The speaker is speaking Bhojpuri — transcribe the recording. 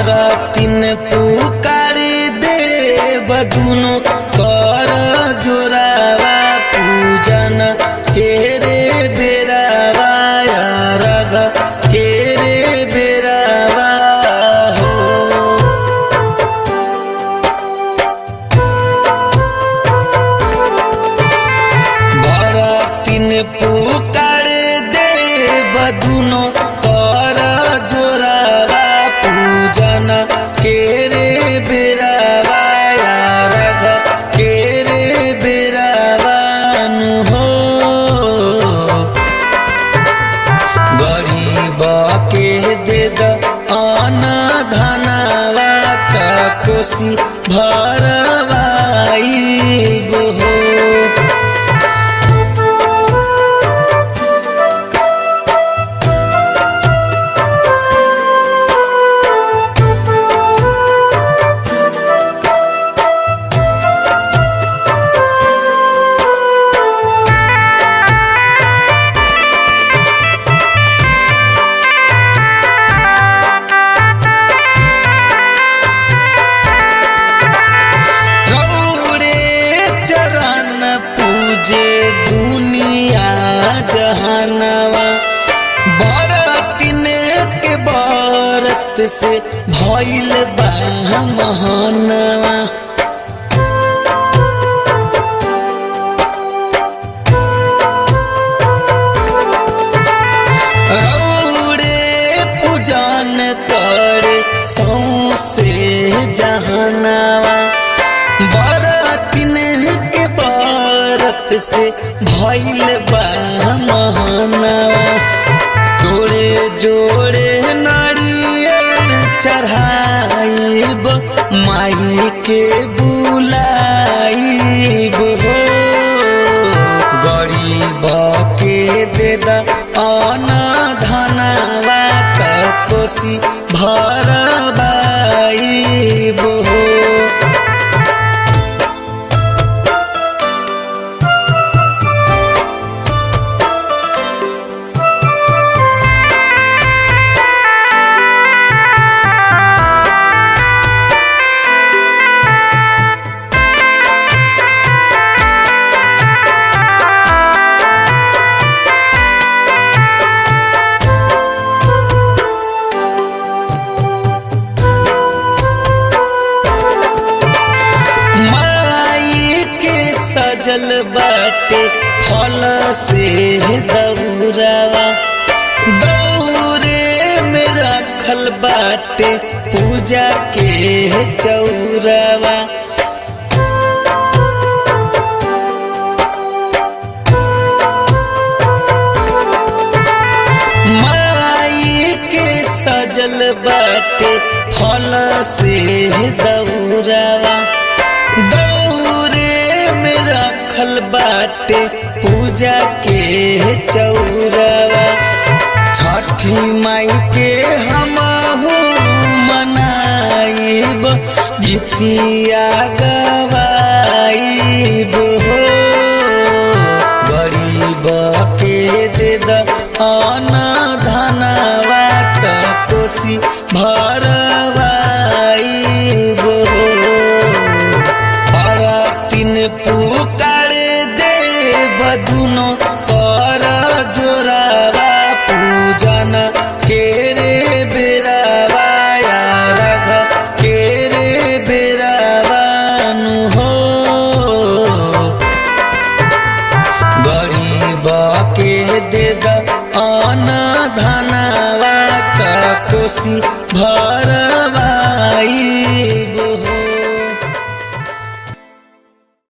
बरतिन पुकारी देव दुनो कर जोरावा पूजन के रे बेरावा रग के रे बेरावा हो। बरतिन पुकारी देव दुनो कर जोरावा पूजन के रे बेरावा रग के रे बेरावा हो। गरीब के दे द अन्न धनवा त कोसी भरवाइब हो। पूजे दुनिया जहानवा बरतिन के बरत से भइल बा महानवा। रौड़े पूजन करे सौसे जहानवा बरतिन के बरत से भइल बा महानवा। जोड़े जोड़े नारियल चढ़ाइब माई के बुलाइब हो। गरीब के दे द अन्न धनवा त कोसी भरवाइब हो। सजल बाटे फल से दौरावा दौरे में रखल बाटे पूजा के चौरावा। माई के सजल बाटे फल से दौरावा में रखल बाटे पूजा के चौरावा। छठी माई के हमहु मनाइब गीतिया गवाइब हो। गरीब के दे द अन्न धनवा त कोसी भरवाइब हो। बरतिन पुकारे देव दुनो कर जोरावा पूजन के रे बेरावा रग के रे बेरावा हो। गरीब के दे द अन्न धनवा त कोसी